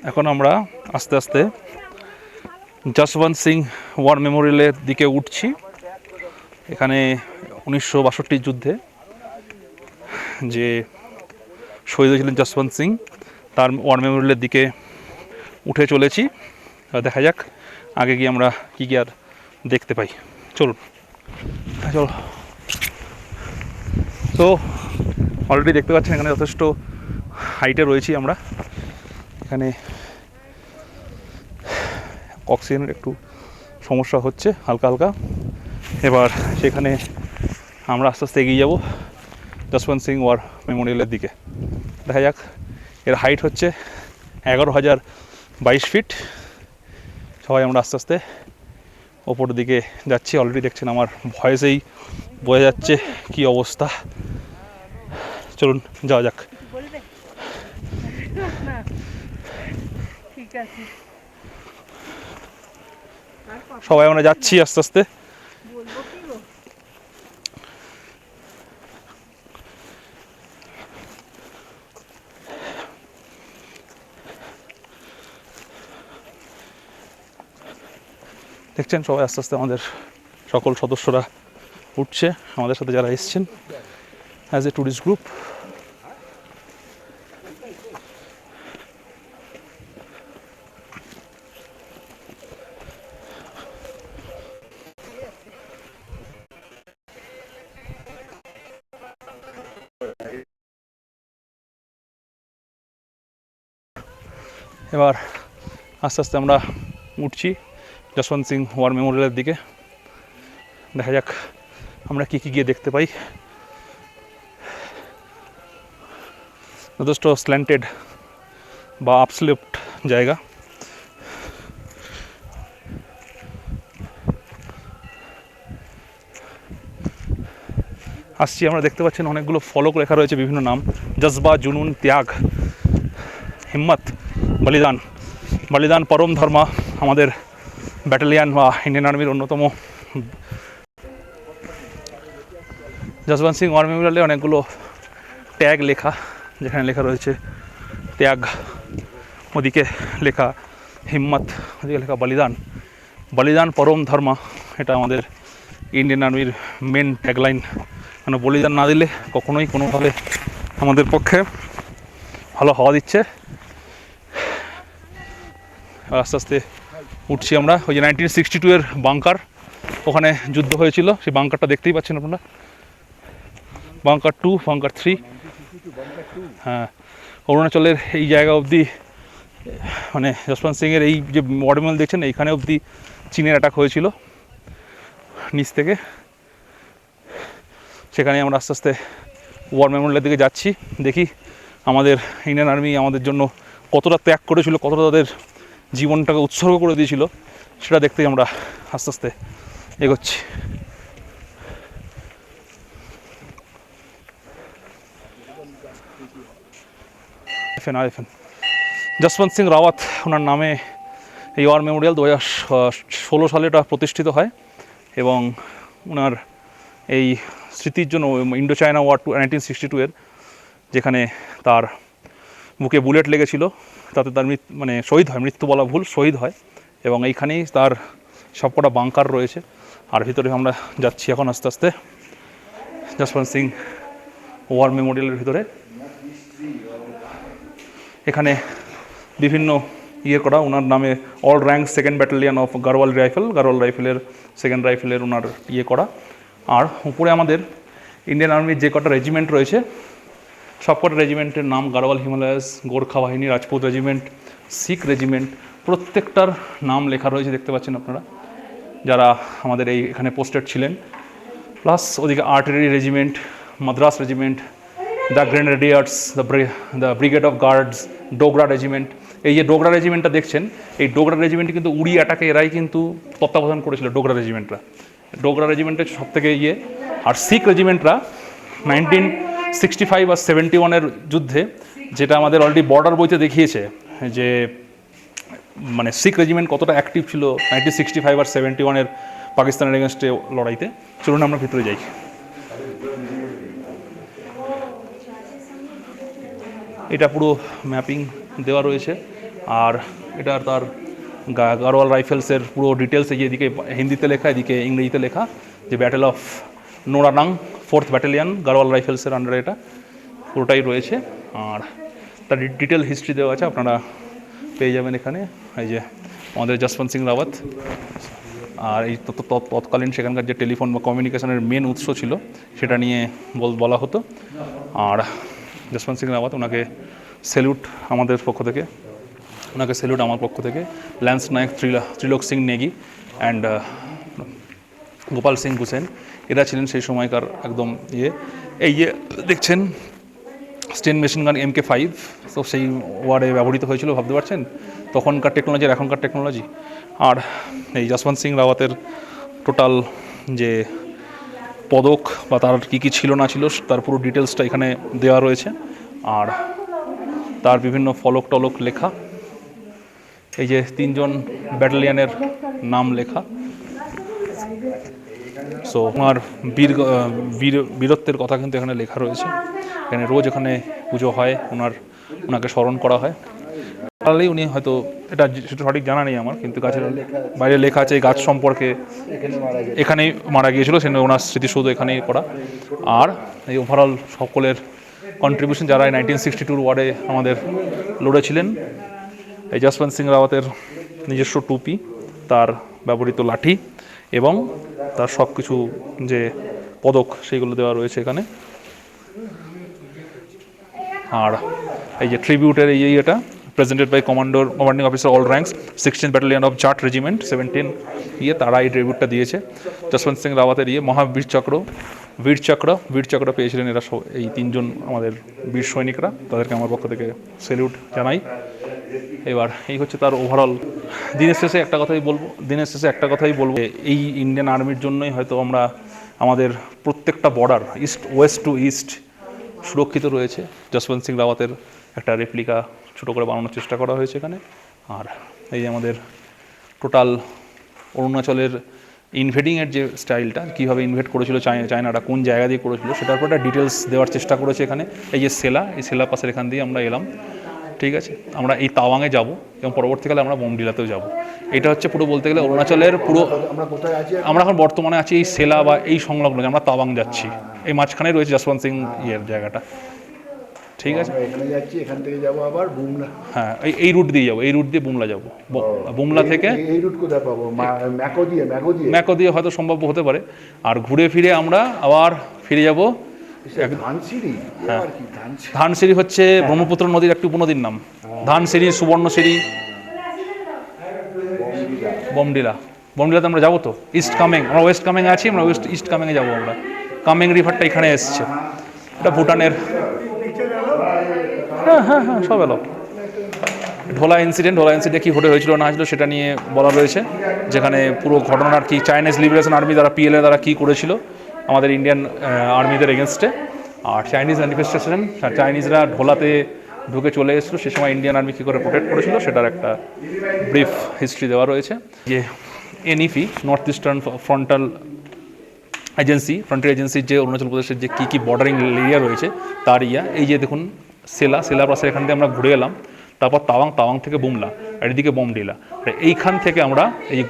এখন আমরা আস্তে আস্তে যশবন্ত সিং ওয়ার মেমোরিয়ালের দিকে উঠছি। এখানে 1962 যুদ্ধে যে শহীদ হয়েছিলেন যশবন্ত সিং তার ওয়ার মেমোরিয়ালের দিকে উঠে চলেছি। দেখা যাক আগে গিয়ে আমরা কী কী আর দেখতে পাই। চলুন চলো। তো অলরেডি দেখতে পাচ্ছেন এখানে যথেষ্ট হাইটে রয়েছি আমরা। এখানে অক্সিজেনের একটু সমস্যা হচ্ছে হালকা হালকা। এবার সেখানে আমরা আস্তে আস্তে এগিয়ে যাব যশবন্ত সিং ওয়ার মেমোরিয়ালের দিকে। দেখা যাক। এর হাইট হচ্ছে 11,022 ফিট। সবাই আমরা আস্তে আস্তে ওপরের দিকে যাচ্ছি। অলরেডি দেখছেন আমার ভয়েসেই বোঝা যাচ্ছে কি অবস্থা। চলুন যাওয়া যাক। সবাই আমরা যাচ্ছি আস্তে আস্তে। দেখছেন সবাই আস্তে আস্তে আমাদের সকল সদস্যরা উঠছে আমাদের সাথে যারা এসছেন অ্যাজ এ ট্যুরিস্ট গ্রুপ। এবার আস্তে আস্তে আমরা উঠছি যশবন্ত সিং ওয়ার মেমোরিয়ালের দিকে। দেখা যাক আমরা কী কী গিয়ে দেখতে পাই। যথেষ্ট স্ল্যান্টেড বা আপস্লিফট জায়গা। আসছি আমরা, দেখতে পাচ্ছেন অনেকগুলো ফলক লেখা রয়েছে বিভিন্ন নাম। জজবা, জুনুন, ত্যাগ, হিম্মত, বলিদান। বলিদান পরম ধর্ম আমাদের ব্যাটালিয়ান বা ইন্ডিয়ান আর্মির অন্যতম। যশবন্ত সিং ওয়ার মেমোরিয়ালে অনেকগুলো ট্যাগ লেখা, যেখানে লেখা রয়েছে ত্যাগ, ওদিকে লেখা হিম্মত, ওদিকে লেখা বলিদান। বলিদান পরম ধর্ম, এটা আমাদের ইন্ডিয়ান আর্মির মেন ট্যাগলাইন। মানে বলিদান না দিলে কখনোই কোনোভাবে আমাদের পক্ষে ভালো হওয়া দিচ্ছে। আস্তে আস্তে উঠছি আমরা। ওই যে 1962 এর বাংকার, ওখানে যুদ্ধ হয়েছিল, সেই বাংকারটা দেখতেই পাচ্ছেন আপনারা। Bunker 2, bunker 3। হ্যাঁ, অরুণাচলের এই জায়গা অবধি, মানে যশবন্ত সিংয়ের এই যে ওয়ার মেমোরিয়াল দেখছেন, এইখানে অবধি চীনের অ্যাটাক হয়েছিল নিচ থেকে। সেখানে আমরা আস্তে আস্তে ওয়ার মেমোরিয়ালের দিকে যাচ্ছি। দেখি আমাদের ইন্ডিয়ান আর্মি আমাদের জন্য কতটা ত্যাগ করেছিল, কতটা তাদের জীবনটাকে উৎসর্গ করে দিয়েছিল, সেটা দেখতেই আমরা আস্তে আস্তে এগোচ্ছি। যশবন্ত সিং রাওয়াত ওনার নামে এই ওয়ার মেমোরিয়াল 2016 সালে এটা প্রতিষ্ঠিত হয় এবং ওনার এই স্মৃতির জন্য ইন্ডো চায়না ওয়ার 1962 এর, যেখানে তার বুকে বুলেট লেগেছিল, তাতে তার মানে শহীদ হয়, মৃত্যু বলা ভুল, শহীদ হয়। এবং এইখানেই তার সবকটা বাংকার রয়েছে। আর ভিতরে আমরা যাচ্ছি এখন আস্তে আস্তে যশবন্ত সিং ওয়ার মেমোরিয়ালের ভিতরে। এখানে বিভিন্ন করা ওনার নামে all rank second battalion of Garhwal রাইফেলের সেকেন্ড রাইফেলের ওনার করা। আর উপরে আমাদের ইন্ডিয়ান আর্মির যে কটা রেজিমেন্ট রয়েছে, সবকটা রেজিমেন্টের নাম: গারওয়াল হিমালয়াস, গোর্খা বাহিনী, রাজপুত রেজিমেন্ট, শিখ রেজিমেন্ট, প্রত্যেকটার নাম লেখা রয়েছে, দেখতে পাচ্ছেন আপনারা, যারা আমাদের এখানে পোস্টেড ছিলেন। প্লাস ওদিকে artillery regiment, Madras regiment, the grenadiers, the brigade of guards, Dogra regiment. এই যে ডোগরা রেজিমেন্টটা দেখছেন, এই ডোগরা রেজিমেন্টে কিন্তু উড়ি অ্যাটাকে এরাই কিন্তু তত্ত্বাবধান করেছিল। ডোগরা রেজিমেন্টের সব থেকে আর শিখ রেজিমেন্টরা 1965 আর 71-এর যুদ্ধে, যেটা আমাদের অলরেডি বর্ডার বইতে দেখিয়েছে যে মানে শিখ রেজিমেন্ট কতটা অ্যাক্টিভ ছিল 1965 আর 71-এর পাকিস্তানের এগেনস্টে লড়াইতে। চলুন আমরা ভিতরে যাই। এটা পুরো ম্যাপিং দেওয়া রয়েছে আর এটা তার গাড়োয়াল রাইফেলসের পুরো ডিটেলস এই যে এদিকে হিন্দিতে লেখা, এদিকে ইংরেজিতে লেখা, যে battle of Nuranang 4th battalion Garhwal রাইফেলসের আন্ডারে এটা পুরোটাই রয়েছে। আর তার ডিটেল হিস্ট্রি দেওয়া আছে, আপনারা পেয়ে যাবেন এখানে। এই যে আমাদের যশবন্ত সিং রাওয়াত, আর এই তৎকালীন সেখানকার যে টেলিফোন বা কমিউনিকেশনের মেন উৎস ছিল সেটা নিয়ে বলা হতো। আর যশবন্ত সিং রাওয়াত, ওনাকে স্যালুট আমাদের পক্ষ থেকে, ওনাকে স্যালুট আমার পক্ষ থেকে। ল্যান্স নায়ক ত্রিলোক সিং নেগি অ্যান্ড গোপাল সিং হুসেন, এরা ছিলেন সেই সময়কার একদম এই যে দেখছেন স্টেন মেশিন গান MK5, তো সেই ওয়ারে ব্যবহৃত হয়েছিল, ভাবতে পারছেন তখনকার টেকনোলজি আর এখনকার টেকনোলজি। আর এই যশবন্ত সিং রাওয়াতের টোটাল যে পদক বা তার কী ছিল না ছিল তার পুরো ডিটেলসটা এখানে দেওয়া রয়েছে। আর তার বিভিন্ন ফলক টলক লেখা, এই যে 3জন ব্যাটালিয়ানের নাম লেখা। সো ওনার বীরত্বের কথা কিন্তু এখানে লেখা রয়েছে। এখানে রোজ এখানে পুজো হয়, ওনাকে স্মরণ করা হয়। তাহলেই উনি হয়তো, এটা সেটা সঠিক জানা নেই আমার, কিন্তু গাছের বাইরে লেখা আছে এই গাছ সম্পর্কে এখানেই মারা গিয়েছিল, সেখানে ওনার স্মৃতিসৌধ এখানেই করা। আর এই ওভারঅল সকলের কন্ট্রিবিউশন, যারা 1962 ওয়ার্ডে আমাদের লড়েছিলেন, এই যশবন্ত সিং রাওয়াতের নিজস্ব টুপি, তার ব্যবহৃত লাঠি এবং তার সব কিছু যে পদক সেইগুলো দেওয়া রয়েছে এখানে। আর এই যে ট্রিবিউটের এটা presented by commanding officer all ranks 16th battalion of Jat regiment 17 তারা এই ট্রিবিউটটা দিয়েছে। যশবন্ত সিং রাওয়াতের মহাবীর চক্র পেয়েছিলেন এরা এই 3জন আমাদের বীর সৈনিকরা, তাদেরকে আমার পক্ষ থেকে স্যালুট জানাই। এবার এই হচ্ছে তার ওভারঅল। দিনের শেষে একটা কথাই বলবো, এই ইন্ডিয়ান আর্মির জন্যই হয়তো আমাদের প্রত্যেকটা বর্ডার ওয়েস্ট টু ইস্ট সুরক্ষিত রয়েছে। যশবন্ত সিং রাওয়াতের একটা রেপ্লিকা ছোটো করে বানানোর চেষ্টা করা হয়েছে এখানে। আর এই আমাদের টোটাল অরুণাচলের ইনভেডিংয়ের যে স্টাইলটা, কীভাবে ইনভেড করেছিল চায়নাটা, কোন জায়গা দিয়ে করেছিল, সেটার উপর একটা ডিটেলস দেওয়ার চেষ্টা করেছে এখানে। এই যে সেলা পাশের এখান দিয়ে আমরা এলাম, ঠিক আছে। আমরা এই তাওয়াংয়ে যাব এবং পরবর্তীকালে আমরা বোমডিলাতেও যাব। এটা হচ্ছে পুরো বলতে গেলে অরুণাচলের পুরো, আমরা এখন বর্তমানে আছি এই সেলা বা এই সংলগ্ন, আমরা তাওয়াং যাচ্ছি, এই মাঝখানে রয়েছে যশবন্ত সিং জায়গাটা, ঠিক আছে। এখানে যাচ্ছি, এখান থেকে যাবো আবার বুমলা। হ্যাঁ, এই রুট দিয়ে যাবো, এই রুট দিয়ে বুমলা যাবো। বুমলা থেকে এই রুট কোথায় পাবো? ম্যাকো দিয়ে হয়তো সম্ভব হতে পারে। আর ঘুরে ফিরে আমরা আবার ফিরে যাব ধানসিঁড়ি, হচ্ছে ব্রহ্মপুত্র নদীর একটি উপনদীর নাম। ধানসিঁড়ি, সুবর্ণসিঁড়ি, বমডিলাতে আমরা যাবো তো। ইস্ট কামেং, আমরা ওয়েস্ট কামেংয়ে আছি, আমরা ইস্ট কামেংয়ে যাবো। আমরা কামেং রিভারটা এখানে এসছে, এটা ভুটানের। হ্যাঁ সব এলো। ঢোলা ইনসিডেন্টে কী হয়েছিল না হয়েছিল সেটা নিয়ে বলা রয়েছে, যেখানে পুরো ঘটনার কি চাইনিজ লিবারেশন আর্মি দ্বারা PLA দ্বারা কী করেছিল আমাদের ইন্ডিয়ান আর্মিদের এগেনস্টে। আর চাইনিজ ম্যানিফেস্টেশন, চাইনিজরা ঢোলাতে ঢুকে চলে এসেছিল, সে সময় ইন্ডিয়ান আর্মি কী করে প্রোটেক্ট করেছিল সেটার একটা ব্রিফ হিস্ট্রি দেওয়া রয়েছে। যে NEP, নর্থ ইস্টার্ন ফ্রন্টিয়ার এজেন্সির যে অরুণাচল প্রদেশের যে কী বর্ডারিং এরিয়া রয়েছে তার এই যে দেখুন সেলা পাশে এখান থেকে আমরা ঘুরে এলাম, তারপর তাওয়াং থেকে বুমলা, আর এদিকে বোমডিলা। এইখান থেকে আমরা এই